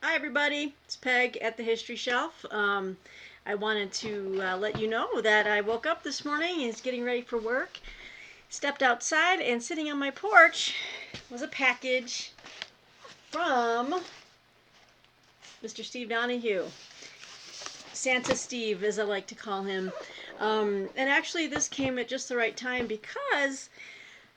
Hi everybody, it's Peg at the History Shelf. I wanted to let you know that I woke up this morning and is getting ready for work. Stepped outside and sitting on my porch was a package from Mr. Steve Donoghue. Santa Steve, as I like to call him. And actually this came at just the right time because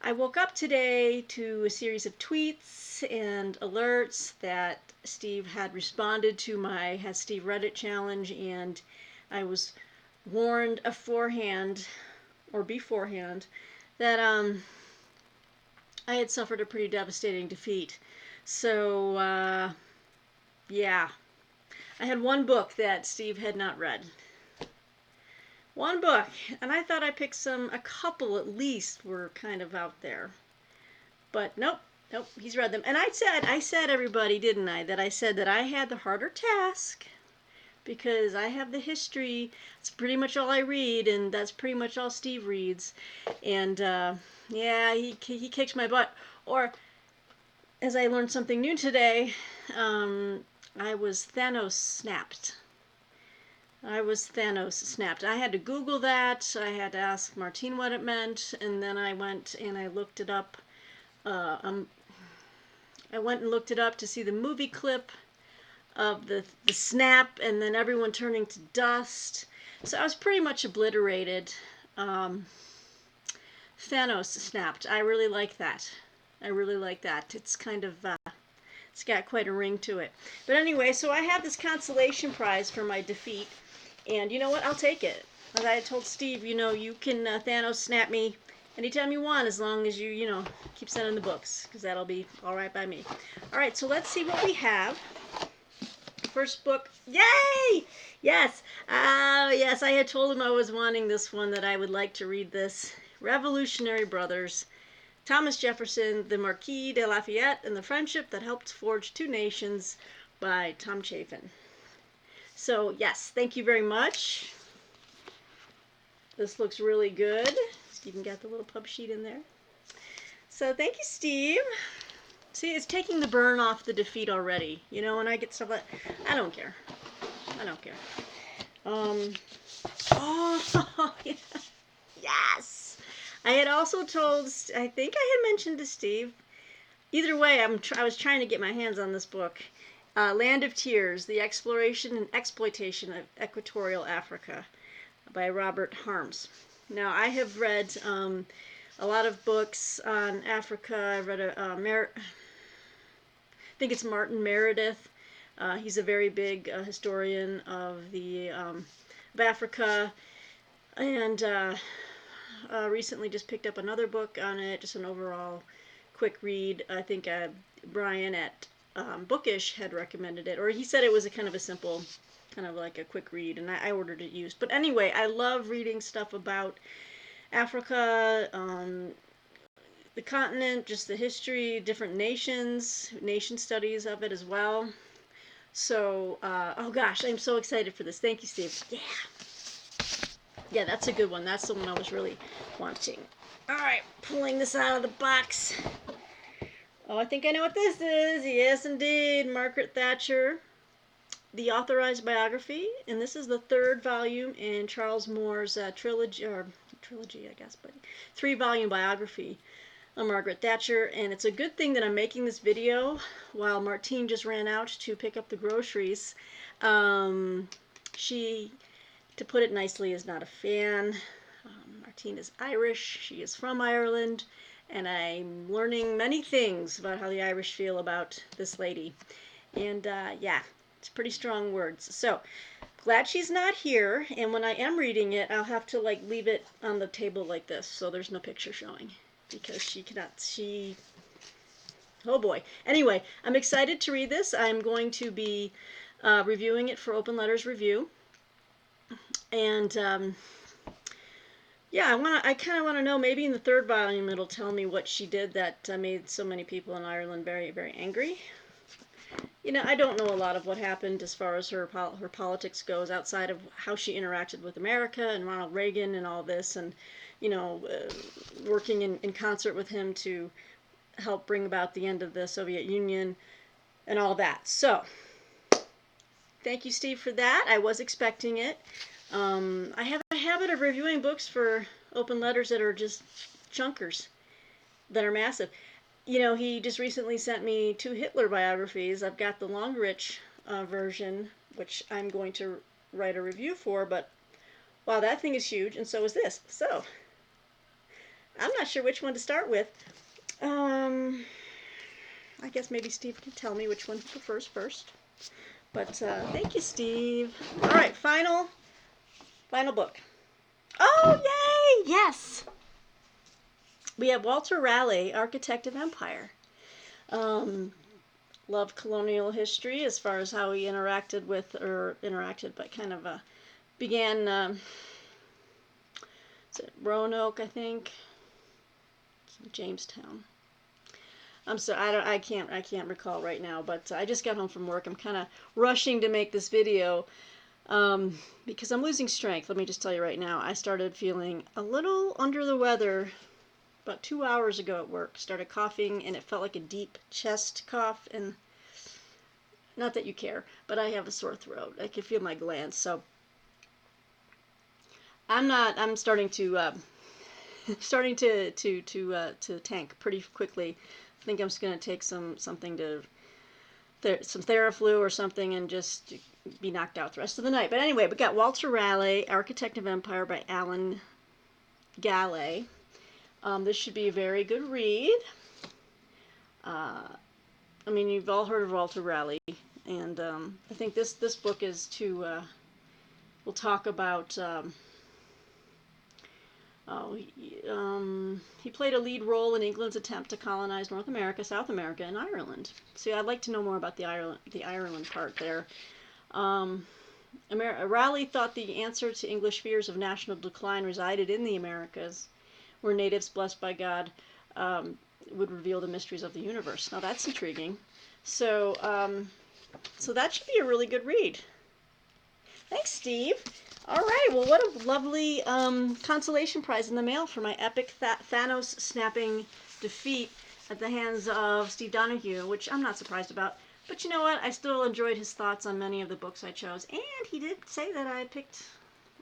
I woke up today to a series of tweets and alerts that Steve had responded to my Has Steve Read It challenge, and I was warned beforehand that I had suffered a pretty devastating defeat. So yeah, I had one book that Steve had not read. One book, and I thought I picked a couple at least were kind of out there. But nope, he's read them. And I said everybody, didn't I, that I said that I had the harder task because I have the history. It's pretty much all I read, and that's pretty much all Steve reads. And yeah, he kicks my butt. Or, as I learned something new today, I was THANOS-snapped. I was THANOS-snapped. I had to Google that. I had to ask Martine what it meant, and then I went and I looked it up. I went and looked it up to see the movie clip of the snap and then everyone turning to dust. So I was pretty much obliterated. Thanos snapped. I really like that. I really like that. It's kind of it's got quite a ring to it. But anyway, so I have this consolation prize for my defeat, and you know what? I'll take it. As I told Steve, you can Thanos snap me anytime you want, as long as you keep sending the books, because that'll be all right by me. All right, so let's see what we have. First book, yay! Yes, yes, I had told him I was wanting this one, that I would like to read this. Revolutionary Brothers, Thomas Jefferson, the Marquis de Lafayette, and the Friendship That Helped Forge Two Nations by Tom Chapin. So, yes, thank you very much. This looks really good. Stephen got the little pub sheet in there. So, thank you, Steve. See, it's taking the burn off the defeat already. When I get stuff like I don't care. I don't care. Oh, yeah. Yes! I had also told, I think I had mentioned to Steve, either way, I was trying to get my hands on this book, Land of Tears, The Exploration and Exploitation of Equatorial Africa by Robert Harms. Now, I have read a lot of books on Africa. I've read I think it's Martin Meredith. He's a very big historian of Africa, and recently just picked up another book on it, just an overall quick read. I think Brian at Bookish had recommended it, or he said it was a kind of a simple, kind of like a quick read, and I ordered it used. But anyway, I love reading stuff about Africa, the continent, just the history, different nations, nation studies of it as well. So, oh gosh, I'm so excited for this. Thank you, Steve. Yeah. Yeah, that's a good one. That's the one I was really wanting. All right, pulling this out of the box. Oh, I think I know what this is. Yes, indeed. Margaret Thatcher, the authorized biography. And this is the third volume in Charles Moore's trilogy, I guess, but 3-volume biography of Margaret Thatcher. And it's a good thing that I'm making this video while Martine just ran out to pick up the groceries. She, to put it nicely, is not a fan. Martine is Irish. She is from Ireland. And I'm learning many things about how the Irish feel about this lady. And yeah, it's pretty strong words. So, glad she's not here. And when I am reading it, I'll have to leave it on the table like this, so there's no picture showing. Because oh boy. Anyway, I'm excited to read this. I'm going to be reviewing it for Open Letters Review. And yeah, I kind of want to know, maybe in the third volume it'll tell me what she did that made so many people in Ireland very, very angry. I don't know a lot of what happened as far as her politics goes, outside of how she interacted with America and Ronald Reagan and all this, and working in concert with him to help bring about the end of the Soviet Union and all that. So, Thank you, Steve, for that. I was expecting it. I have a habit of reviewing books for open letters that are just chunkers, that are massive. You know, he just recently sent me 2 Hitler biographies. I've got the Longrich version, which I'm going to write a review for, but wow, that thing is huge, and so is this. So, I'm not sure which one to start with. Um, I guess maybe Steve can tell me which one he prefers first. But thank you, Steve. All right, final book. Oh, yay! Yes! We have Walter Raleigh, Architect of Empire. Um, Loved colonial history as far as how he interacted with, or interacted, but kind of began, is it Roanoke, I think? Jamestown. I'm sorry, I can't recall right now, but I just got home from work. I'm kind of rushing to make this video because I'm losing strength. Let me just tell you right now, I started feeling a little under the weather about 2 hours ago at work. Started coughing, and it felt like a deep chest cough, and not that you care, but I have a sore throat. I can feel my glands, so I'm starting to to tank pretty quickly. I think I'm just gonna take some Theraflu or something and just be knocked out the rest of the night. But anyway, we got Walter Raleigh, Architect of Empire by Alan Gallay. This should be a very good read. I mean, you've all heard of Walter Raleigh, and I think this book is to we'll talk about. He played a lead role in England's attempt to colonize North America, South America, and Ireland. See, I'd like to know more about the Ireland part there. Raleigh thought the answer to English fears of national decline resided in the Americas, where natives blessed by God would reveal the mysteries of the universe. Now that's intriguing. So, so that should be a really good read. Thanks, Steve. All right, well, what a lovely consolation prize in the mail for my epic Thanos-snapping defeat at the hands of Steve Donoghue, which I'm not surprised about. But you know what? I still enjoyed his thoughts on many of the books I chose. And he did say that I picked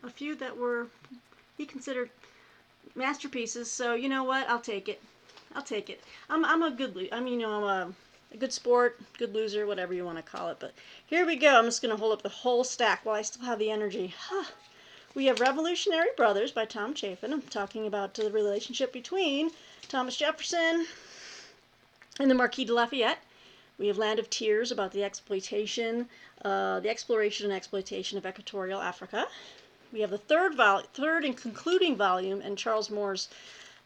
a few that were, he considered masterpieces. So you know what? I'll take it. I'll take it. I'm a good, I'm a good sport, good loser, whatever you want to call it. But here we go. I'm just going to hold up the whole stack while I still have the energy. We have Revolutionary Brothers by Tom Chapin. I'm talking about the relationship between Thomas Jefferson and the Marquis de Lafayette. We have Land of Tears about the exploration and exploitation of equatorial Africa. We have the third and concluding volume in Charles Moore's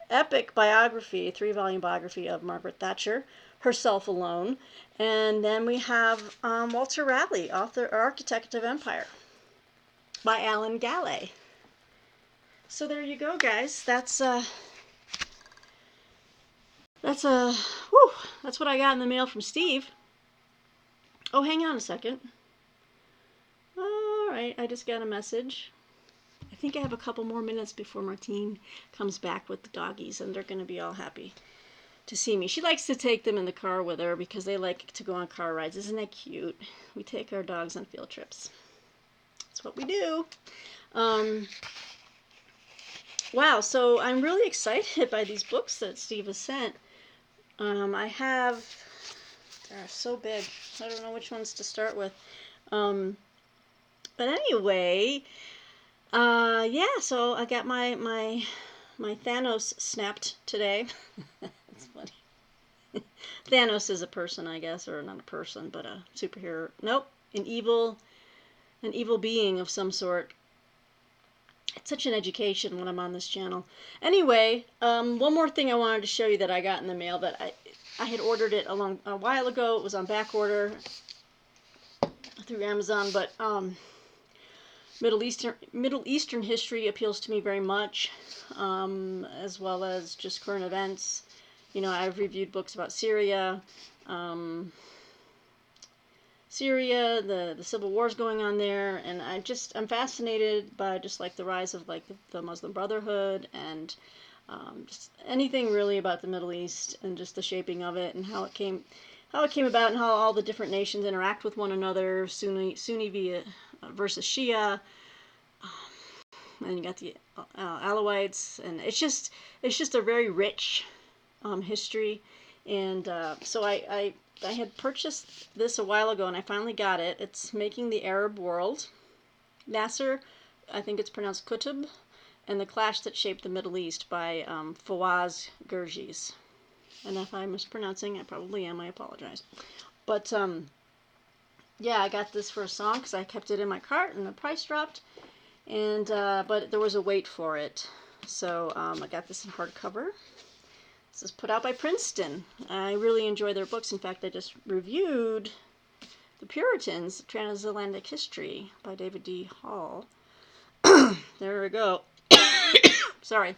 epic biography, 3-volume biography of Margaret Thatcher, herself alone. And then we have Walter Raleigh, Architect of Empire, by Alan Gallay. So there you go, guys. That's what I got in the mail from Steve. Oh, hang on a second. All right, I just got a message. I think I have a couple more minutes before Martine comes back with the doggies, and they're going to be all happy to see me. She likes to take them in the car with her because they like to go on car rides. Isn't that cute? We take our dogs on field trips. That's what we do. Wow, so I'm really excited by these books that Steve has sent. They're so big. I don't know which ones to start with. But anyway, yeah, so I got my Thanos snapped today. That's funny. Thanos is a person, I guess, or not a person, but a superhero. Nope, an evil being of some sort. It's such an education when I'm on this channel. Anyway, one more thing I wanted to show you that I got in the mail that I had ordered it a while ago. It was on back order through Amazon, but Middle Eastern history appeals to me very much, as well as just current events. You know, I've reviewed books about Syria, the civil wars going on there, and I'm fascinated by just like the rise of like the Muslim Brotherhood and just anything really about the Middle East and just the shaping of it and how how it came about and how all the different nations interact with one another, Sunni via versus Shia, and you got the Alawites, and it's just a very rich history. And so I had purchased this a while ago, and I finally got it. It's Making the Arab World. Nasser, I think it's pronounced Qutb, and the Clash That Shaped the Middle East by Fawaz Gerges. And if I'm mispronouncing, I probably am. I apologize. But yeah, I got this for a song because I kept it in my cart, and the price dropped. And but there was a wait for it, so I got this in hardcover. This is put out by Princeton. I really enjoy their books. In fact, I just reviewed The Puritans, Transatlantic History by David D. Hall. There we go. Sorry.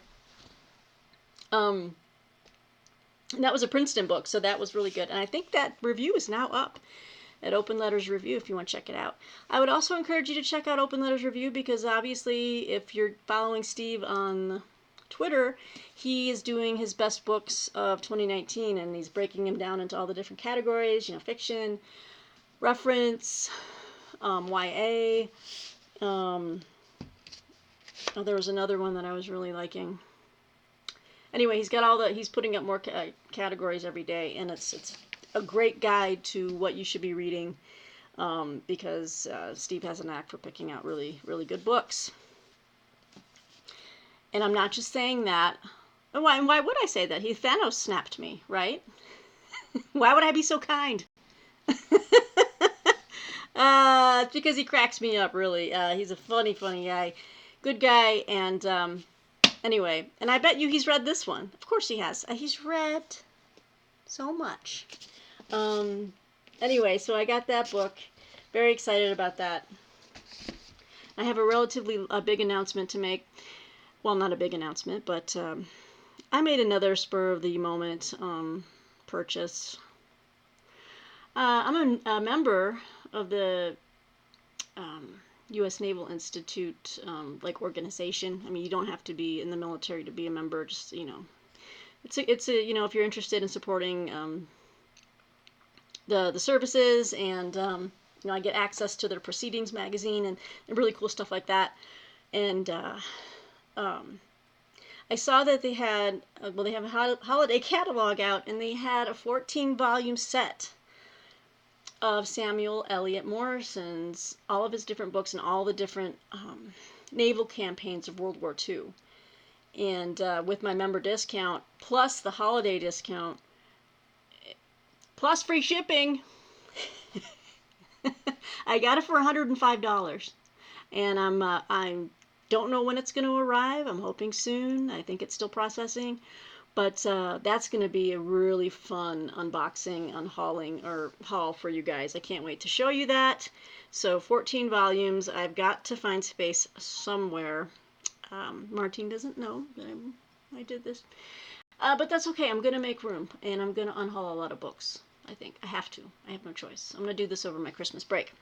And that was a Princeton book, so that was really good. And I think that review is now up at Open Letters Review if you want to check it out. I would also encourage you to check out Open Letters Review because obviously if you're following Steve on Twitter, he is doing his best books of 2019 and he's breaking them down into all the different categories, you know, fiction, reference, YA. Oh, there was another one that I was really liking. Anyway, he's putting up more categories every day, and it's a great guide to what you should be reading because Steve has a knack for picking out really, really good books. And I'm not just saying that. And why would I say that? He Thanos-snapped me, right? Why would I be so kind? It's because he cracks me up, really. He's a funny guy. Good guy, and anyway, and I bet you he's read this one. Of course he has. He's read so much. Anyway, so I got that book. Very excited about that. I have a relatively big announcement to make. Well, not a big announcement, but I made another spur of the moment purchase. I'm a member of the U.S. Naval Institute like organization. I mean, you don't have to be in the military to be a member. Just, you know, it's a you know, if you're interested in supporting the services, and you know, I get access to their proceedings magazine and really cool stuff like that. And I saw that they had well, they have a holiday catalog out, and they had a 14-volume set of Samuel Eliot Morrison's, all of his different books and all the different naval campaigns of World War II. And with my member discount, plus the holiday discount, plus free shipping, I got it for $105. And I don't know when it's going to arrive. I'm hoping soon. I think it's still processing. But that's going to be a really fun unboxing, haul for you guys. I can't wait to show you that. So 14 volumes. I've got to find space somewhere. Martine doesn't know that I did this. But that's okay. I'm going to make room, and I'm going to unhaul a lot of books. I think I have to. I have no choice. I'm going to do this over my Christmas break.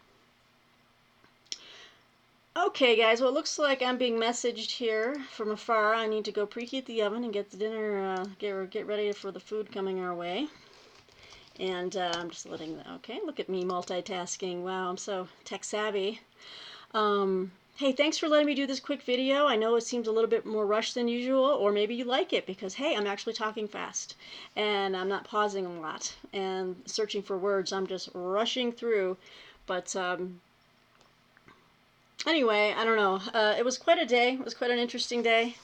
Okay, guys, well, it looks like I'm being messaged here from afar. I need to go preheat the oven and get the dinner, get ready for the food coming our way. And I'm just letting okay, look at me multitasking. Wow, I'm so tech savvy. Hey, thanks for letting me do this quick video. I know it seems a little bit more rushed than usual, or maybe you like it because, hey, I'm actually talking fast, and I'm not pausing a lot and searching for words. I'm just rushing through, but anyway, I don't know. It was quite a day. It was quite an interesting day.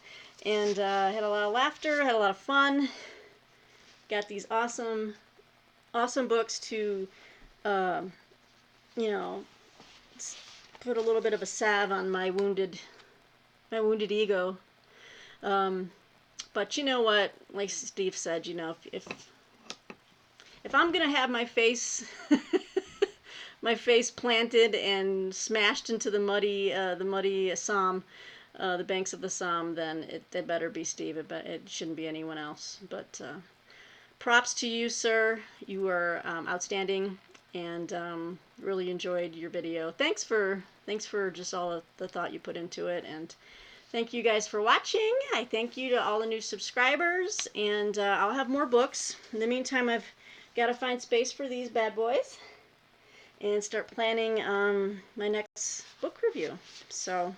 And I had a lot of laughter, had a lot of fun. Got these awesome books to, you know, put a little bit of a salve on my wounded ego. But you know what? Like Steve said, you know, if I'm gonna have my face my face planted and smashed into the muddy Somme, the banks of the Somme, then it better be Steve. It shouldn't be anyone else. But props to you, sir. You are outstanding, and really enjoyed your video. Thanks for just all the thought you put into it, and thank you guys for watching. I thank you to all the new subscribers, and I'll have more books. In the meantime, I've Gotta find space for these bad boys and start planning my next book review. So,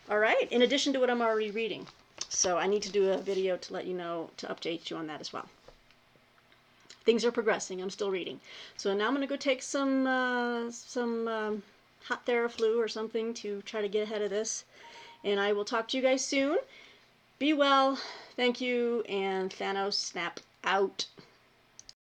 all right, in addition to what I'm already reading. So I need to do a video to let you know, to update you on that as well. Things are progressing. I'm still reading. So now I'm going to go take some hot Theraflu or something to try to get ahead of this. And I will talk to you guys soon. Be well. Thank you. And Thanos snap out.